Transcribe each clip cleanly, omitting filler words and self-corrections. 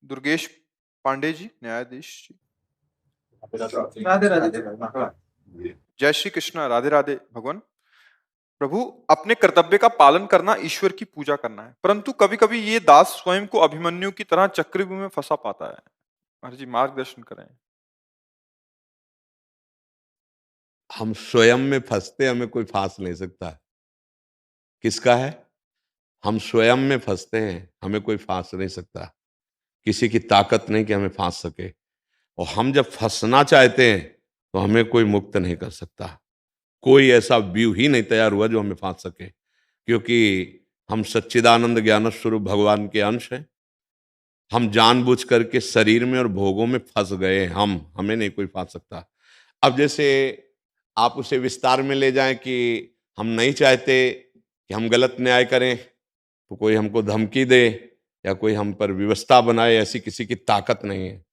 दुर्गेश पांडे जी, न्यायाधीश जी। राधे राधे। जय श्री कृष्ण, राधे राधे। भगवान प्रभु, अपने कर्तव्य का पालन करना ईश्वर की पूजा करना है, परंतु कभी कभी ये दास स्वयं को अभिमन्यु की तरह चक्रव्यूह में फंसा पाता है। महाराज जी मार्गदर्शन करें। हम स्वयं में फंसते, हमें कोई फांस नहीं सकता। किसका है? हम स्वयं में फंसते हैं, हमें कोई फांस नहीं सकता। किसी की ताकत नहीं कि हमें फांस सके। और हम जब फंसना चाहते हैं तो हमें कोई मुक्त नहीं कर सकता। कोई ऐसा व्यू ही नहीं तैयार हुआ जो हमें फांस सके, क्योंकि हम सच्चिदानंद ज्ञान स्वरूप भगवान के अंश हैं। हम जानबूझ करके शरीर में और भोगों में फंस गए। हमें नहीं कोई फांस सकता। अब जैसे आप उसे विस्तार में ले जाएं कि हम नहीं चाहते कि हम गलत न्याय करें, तो कोई हमको धमकी दे या कोई हम पर व्यवस्था बनाए, ऐसी किसी की ताकत नहीं है।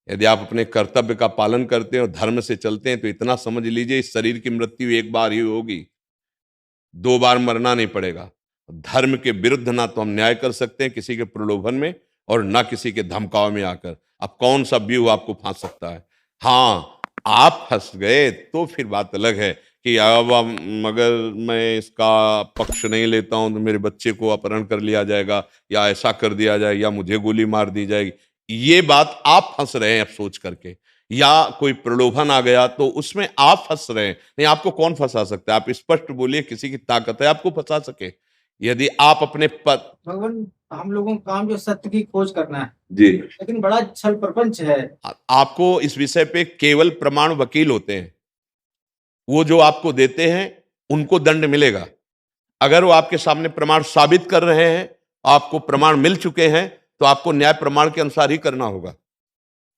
यदि आप अपने कर्तव्य का पालन करते हैं और धर्म से चलते हैं तो इतना समझ लीजिए, इस शरीर की मृत्यु एक बार ही होगी, 2 बार मरना नहीं पड़ेगा। धर्म के विरुद्ध ना तो हम न्याय कर सकते हैं किसी के प्रलोभन में, और ना किसी के धमकाव में आकर। अब कौन सा व्यू आपको फांस सकता है? हाँ, आप फंस गए तो फिर बात अलग है कि अब अगर मैं इसका पक्ष नहीं लेता हूं तो मेरे बच्चे को अपहरण कर लिया जाएगा, या ऐसा कर दिया जाए, या मुझे गोली मार दी जाएगी। ये बात आप फंस रहे हैं अब सोच करके, या कोई प्रलोभन आ गया तो उसमें आप फंस रहे हैं। नहीं, आपको कौन फंसा सकता है? आप स्पष्ट बोलिए, किसी की ताकत है आपको फंसा सके? यदि आप अपने पद भगवान, हम लोगों का काम जो सत्य की खोज करना है जी, लेकिन बड़ा छल प्रपंच है। आपको इस विषय पे केवल प्रमाण वकील होते हैं। वो जो आपको देते हैं उनको दंड मिलेगा। अगर वो आपके सामने प्रमाण साबित कर रहे हैं, आपको प्रमाण मिल चुके हैं, तो आपको न्याय प्रमाण के अनुसार ही करना होगा।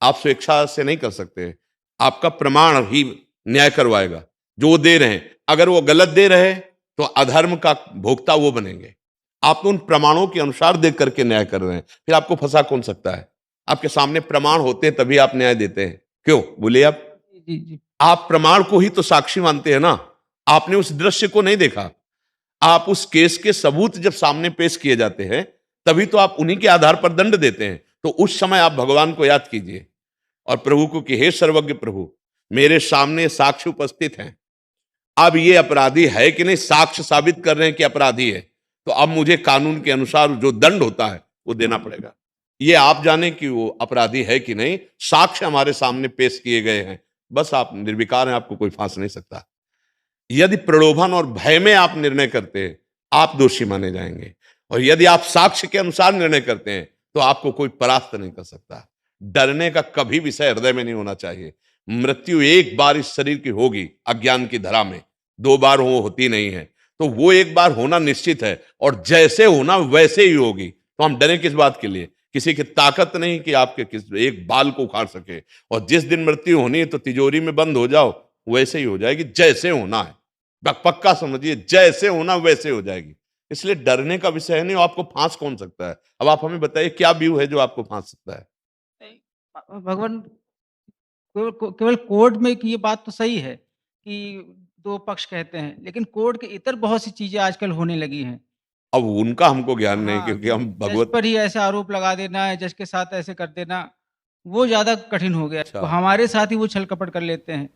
आप स्वेच्छा से नहीं कर सकते। आपका प्रमाण ही न्याय करवाएगा जो वो दे रहे हैं। अगर वो गलत दे रहे हैं तो अधर्म का भोक्ता वो बनेंगे। आप तो उन प्रमाणों के अनुसार देख करके न्याय कर रहे हैं, फिर आपको फंसा कौन सकता है? आपके सामने प्रमाण होते हैं तभी आप न्याय देते हैं। क्यों बोलिए आप? जी जी। आप प्रमाण को ही तो साक्षी मानते हैं ना। आपने उस दृश्य को नहीं देखा। आप उस केस के सबूत जब सामने पेश किए जाते हैं तभी तो आप उन्हीं के आधार पर दंड देते हैं। तो उस समय आप भगवान को याद कीजिए और प्रभु को कि हे सर्वज्ञ प्रभु, मेरे सामने साक्ष्य उपस्थित हैं। अब ये अपराधी है कि नहीं, साक्ष्य साबित कर रहे हैं कि अपराधी है, तो अब मुझे कानून के अनुसार जो दंड होता है वो देना पड़ेगा। ये आप जाने कि वो अपराधी है कि नहीं, साक्ष्य हमारे सामने पेश किए गए हैं, बस आप निर्विकार हैं, आपको कोई फांस नहीं सकता। यदि प्रलोभन और भय में आप निर्णय करते हैं, आप दोषी माने जाएंगे। और यदि आप साक्ष्य के अनुसार निर्णय करते हैं तो आपको कोई परास्त नहीं कर सकता। डरने का कभी विषय हृदय में नहीं होना चाहिए। मृत्यु एक बार इस शरीर की होगी अज्ञान की धरा में, 2 बार वो होती नहीं है। तो वो एक बार होना निश्चित है, और जैसे होना वैसे ही होगी। तो हम डरे किस बात के लिए? किसी की ताकत नहीं कि आपके एक बाल को उखाड़ सके। और जिस दिन मृत्यु होनी है तो तिजोरी में बंद हो जाओ, वैसे ही हो जाएगी जैसे होना है। पक्का समझिए, जैसे होना वैसे हो जाएगी। इसलिए डरने का विषय है नहीं। आपको फांस कौन सकता है? अब आप हमें बताइए, क्या व्यू है जो आपको फांस सकता है? भगवान, केवल कोर्ट में की ये बात तो सही है कि 2 पक्ष कहते हैं, लेकिन कोर्ट के इतर बहुत सी चीज़ें आजकल होने लगी हैं। अब उनका हमको ज्ञान नहीं, हाँ, क्योंकि हम जज भगवत। पर ही ऐसे आरोप लगा देना है, जज के साथ ऐसे कर देना, वो ज़्यादा कठिन हो गया है। अच्छा। तो हमारे साथ ही वो छल-कपट कर लेते हैं।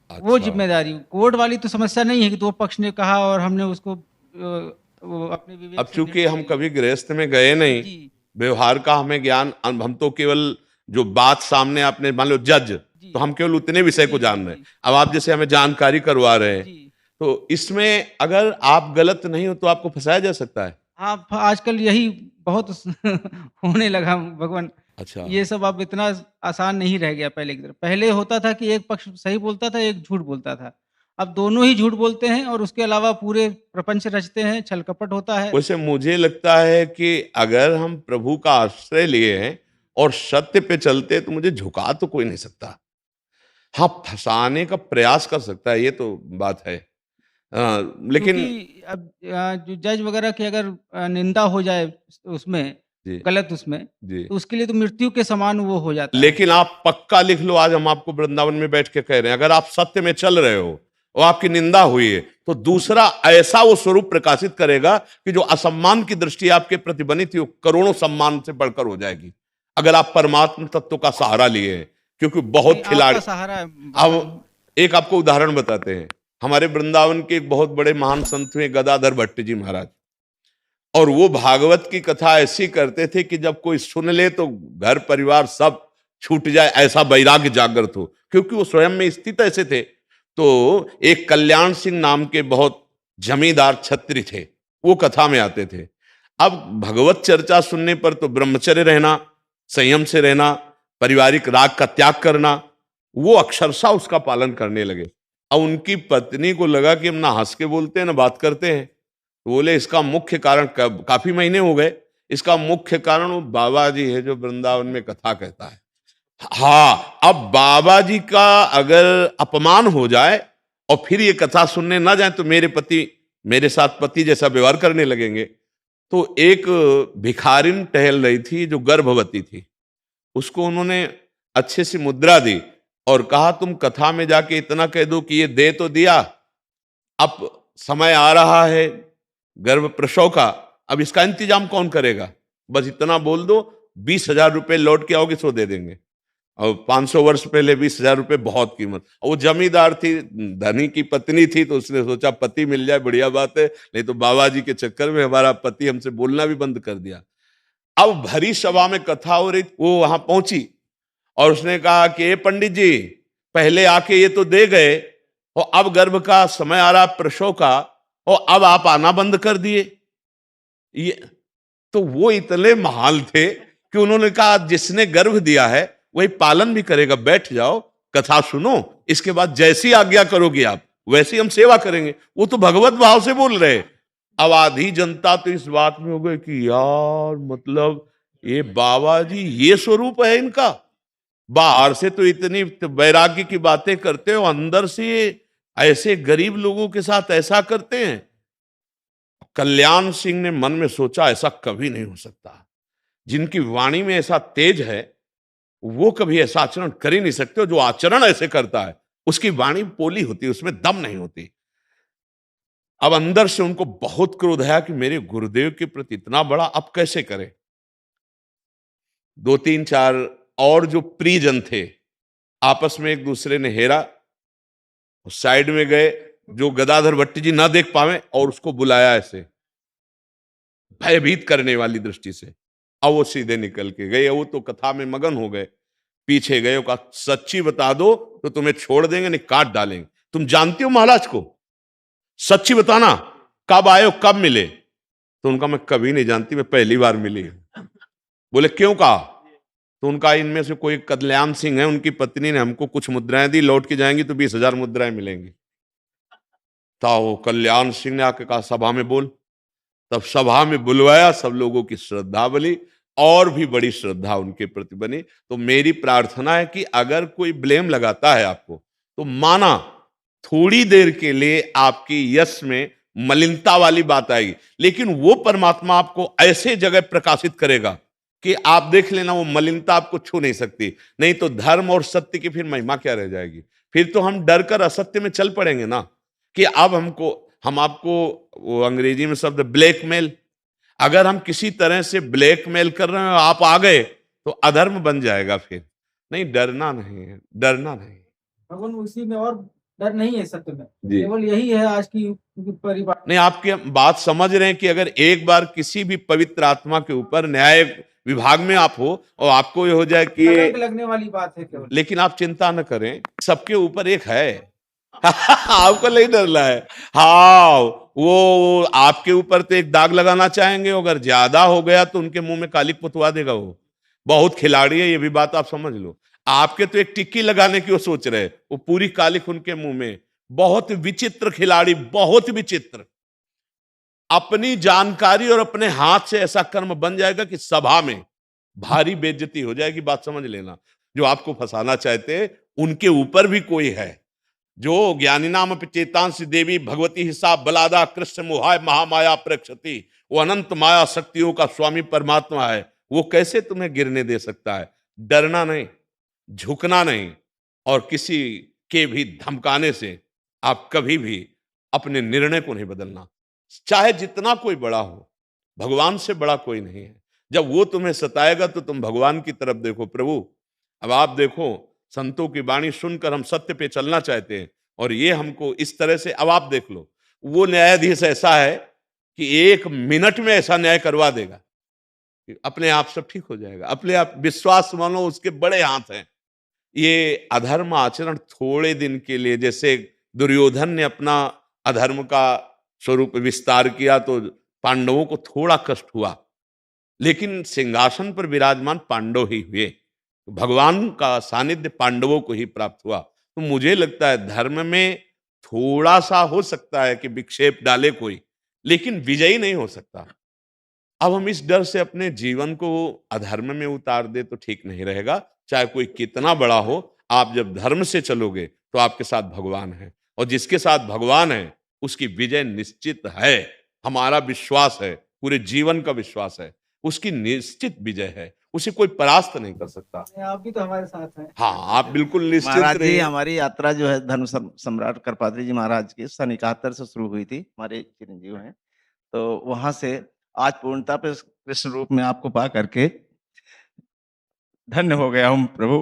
वो अच्छा, ज़िम्मेदारी कोर्ट वाली तो समस्या नहीं है कि 2 पक्ष ने कहा और हमने उसको वो अपने विवेक अब से चूंकि निर्णय हम ले कभी लिया। गृहस्थ में गए नहीं, जी, व्यवहार का हमें ज्ञान, हम तो केवल जो बात सामने आपने मान लो जज, जी, तो हम केवल उतने विषय को जी, जान जी, रहे हैं। जी, अब आप जैसे हमें जानकारी करवा रहे हैं, जी। तो इसमें अगर आप गलत नहीं हो तो आपको फंसाया जा सकता है। हाँ, आजकल यही बहुत होने लगा भगवान। अच्छा, ये सब अब इतना आसान नहीं रह गया पहले की तरह। पहले होता था कि एक पक्ष सही बोलता था, एक झूठ बोलता था। अब दोनों ही झूठ बोलते हैं और उसके अलावा पूरे प्रपंच रचते हैं, छल-कपट होता है। वैसे मुझे लगता है कि अगर हम प्रभु का आश्रय लिए हैं और सत्य पे चलते तो मुझे झुका तो कोई नहीं सकता। हाँ, फंसाने का प्रयास कर सकता है, ये तो बात है। क्योंकि लेकिन अब जो जज वगैरह की अगर निंदा हो जाए उसमें, जी, गलत उसमें, जी। तो उसके लिए तो मृत्यु के समान वो हो जाता है। लेकिन आप पक्का लिख लो, आज हम आपको वृंदावन में बैठ के कह रहे हैं, अगर आप सत्य में चल रहे हो और आपकी निंदा हुई है तो दूसरा ऐसा वो स्वरूप प्रकाशित करेगा कि जो असम्मान की दृष्टि आपके प्रति बनी थी वो करोड़ों सम्मान से बढ़कर हो जाएगी। अगर आप परमात्मा तत्व का सहारा लिए हैं, क्योंकि बहुत नहीं, खिलाड़ी। आपका सहारा है बाबा। अब एक आपको उदाहरण बताते हैं। हमारे वृंदावन के एक बहुत बड़े महान संत हुए गदाधर भट्ट जी महाराज, और वो भागवत की कथा ऐसी करते थे कि जब कोई सुन ले तो घर परिवार सब छूट जाए, ऐसा वैराग्य जागृत हो, क्योंकि वो स्वयं में स्थित ऐसे थे। तो एक कल्याण सिंह नाम के बहुत जमींदार छत्री थे, वो कथा में आते थे। अब भगवत चर्चा सुनने पर तो ब्रह्मचर्य रहना, संयम से रहना, पारिवारिक राग का त्याग करना, वो अक्षरशः उसका पालन करने लगे। अब उनकी पत्नी को लगा कि हम ना हंस के बोलते हैं ना बात करते हैं, तो बोले इसका मुख्य कारण, काफी महीने हो गए, इसका मुख्य कारण वो बाबा जी है जो वृंदावन में कथा कहता है। हाँ, अब बाबा जी का अगर अपमान हो जाए और फिर ये कथा सुनने ना जाए तो मेरे पति मेरे साथ पति जैसा व्यवहार करने लगेंगे। तो एक भिखारिन टहल रही थी जो गर्भवती थी, उसको उन्होंने अच्छे से मुद्रा दी और कहा तुम कथा में जाके इतना कह दो कि ये दे तो दिया, अब समय आ रहा है गर्भ प्रसव का, अब इसका इंतजाम कौन करेगा, बस इतना बोल दो, 20,000 रुपए लौट के आओगे सो दे देंगे। और 500 वर्ष पहले 20,000 रुपए बहुत कीमत। और वो जमींदार थी, धनी की पत्नी थी, तो उसने सोचा पति मिल जाए बढ़िया बात है, नहीं तो बाबा जी के चक्कर में हमारा पति हमसे बोलना भी बंद कर दिया। अब भरी सभा में कथा हो रही, वो वहां पहुंची और उसने कहा कि ए पंडित जी, पहले आके ये तो दे गए और अब गर्भ का समय आ रहा प्रसव का, और अब आप आना बंद कर दिए। ये तो वो इतने महान थे कि उन्होंने कहा जिसने गर्भ दिया है वही पालन भी करेगा, बैठ जाओ कथा सुनो, इसके बाद जैसी आज्ञा करोगे आप वैसी हम सेवा करेंगे। वो तो भगवत भाव से बोल रहे। अब आधी जनता तो इस बात में हो गई कि यार मतलब ये बाबा जी ये स्वरूप है इनका, बाहर से तो इतनी वैराग्य की बातें करते हो, अंदर से ऐसे गरीब लोगों के साथ ऐसा करते हैं। कल्याण सिंह ने मन में सोचा ऐसा कभी नहीं हो सकता, जिनकी वाणी में ऐसा तेज है वो कभी ऐसा आचरण कर ही नहीं सकते। जो आचरण ऐसे करता है उसकी वाणी पोली होती है, उसमें दम नहीं होती। अब अंदर से उनको बहुत क्रोध आया कि मेरे गुरुदेव के प्रति इतना बड़ा, अब कैसे करें। 2-3-4 और जो प्रियजन थे आपस में एक दूसरे ने हेरा, साइड में गए जो गदाधर भट्ट जी ना देख पावे और उसको बुलाया ऐसे भयभीत करने वाली दृष्टि से। अब वो सीधे निकल के गए, वो तो कथा में मगन हो गए, पीछे गए, कहा सच्ची बता दो तो तुम्हें छोड़ देंगे नहीं काट डालेंगे। तुम जानती हो महाराज को, सच्ची बताना कब आए हो कब मिले। तो उनका मैं कभी नहीं जानती, मैं पहली बार मिली। बोले क्यों कहा, तो उनका इनमें से कोई कल्याण सिंह है, उनकी पत्नी ने हमको कुछ मुद्राएं दी, लौट के जाएंगी तो 20,000 मुद्राएं मिलेंगी। तो वो कल्याण सिंह ने आके कहा सभा में बोल। तब सभा में बुलवाया, सब लोगों की श्रद्धा बनी और भी बड़ी श्रद्धा उनके प्रति बनी। तो मेरी प्रार्थना है कि अगर कोई ब्लेम लगाता है आपको तो माना थोड़ी देर के लिए आपकी यश में मलिनता वाली बात आएगी, लेकिन वो परमात्मा आपको ऐसे जगह प्रकाशित करेगा कि आप देख लेना वो मलिनता आपको छू नहीं सकती। नहीं तो धर्म और सत्य की फिर महिमा क्या रह जाएगी, फिर तो हम डर कर असत्य में चल पड़ेंगे ना। कि अब हम आपको वो अंग्रेजी में शब्द ब्लैकमेल, अगर हम किसी तरह से ब्लैकमेल कर रहे हैं आप आ गए तो अधर्म बन जाएगा। फिर नहीं, डरना नहीं है, डरना नहीं। भगवान उसी में और डर नहीं है सत्य में, जी। केवल यही है आज की परिवार। नहीं, आपकी बात समझ रहे हैं कि अगर एक बार किसी भी पवित्र आत्मा के ऊपर न्याय विभाग में आप हो और आपको ये हो जाए कि कलंक लगने वाली बात है केवल। लेकिन आप चिंता न करें, सबके ऊपर एक है। आपको नहीं डरना है। हाँ, वो आपके ऊपर तो एक दाग लगाना चाहेंगे, अगर ज्यादा हो गया तो उनके मुंह में कालिक पुतवा देगा। वो बहुत खिलाड़ी है, ये भी बात आप समझ लो। आपके तो एक टिक्की लगाने की वो सोच रहे, वो पूरी कालिक उनके मुंह में। बहुत विचित्र खिलाड़ी, बहुत विचित्र। अपनी जानकारी और अपने हाथ से ऐसा कर्म बन जाएगा कि सभा में भारी बेइज्जती हो जाएगी। बात समझ लेना, जो आपको फंसाना चाहते उनके ऊपर भी कोई है। जो ज्ञानी नाम चेतांसी देवी भगवती हिसाब बलादा कृष्ण मोहाय महामाया प्रेक्षति, वो अनंत माया शक्तियों का स्वामी परमात्मा है। वो कैसे तुम्हें गिरने दे सकता है। डरना नहीं, झुकना नहीं, और किसी के भी धमकाने से आप कभी भी अपने निर्णय को नहीं बदलना। चाहे जितना कोई बड़ा हो, भगवान से बड़ा कोई नहीं है। जब वो तुम्हें सताएगा तो तुम भगवान की तरफ देखो, प्रभु अब आप देखो, संतों की वाणी सुनकर हम सत्य पे चलना चाहते हैं और ये हमको इस तरह से, अब आप देख लो, वो न्यायाधीश ऐसा है कि 1 मिनट में ऐसा न्याय करवा देगा कि अपने आप सब ठीक हो जाएगा, अपने आप विश्वास मानो उसके बड़े हाथ हैं। ये अधर्म आचरण थोड़े दिन के लिए, जैसे दुर्योधन ने अपना अधर्म का स्वरूप विस्तार किया तो पांडवों को थोड़ा कष्ट हुआ, लेकिन सिंहासन पर विराजमान पांडव ही हुए, तो भगवान का सानिध्य पांडवों को ही प्राप्त हुआ। तो मुझे लगता है धर्म में थोड़ा सा हो सकता है कि विक्षेप डाले कोई, लेकिन विजयी नहीं हो सकता। अब हम इस डर से अपने जीवन को अधर्म में उतार दे तो ठीक नहीं रहेगा, चाहे कोई कितना बड़ा हो। आप जब धर्म से चलोगे तो आपके साथ भगवान है, और जिसके साथ भगवान है उसकी विजय निश्चित है। हमारा विश्वास है, पूरे जीवन का विश्वास है, उसकी निश्चित विजय है, उसे कोई परास्त नहीं कर सकता। आप भी तो हमारे साथ हैं। हाँ, आप बिल्कुल निश्चित महाराज जी, रहिए। हमारी यात्रा जो है धर्म सम्राट करपात्री जी महाराज की सन 71 से शुरू हुई थी, हमारे चिरंजीव हैं। तो वहां से आज पूर्णता पे कृष्ण रूप में आपको पा करके धन्य हो गया हूँ प्रभु।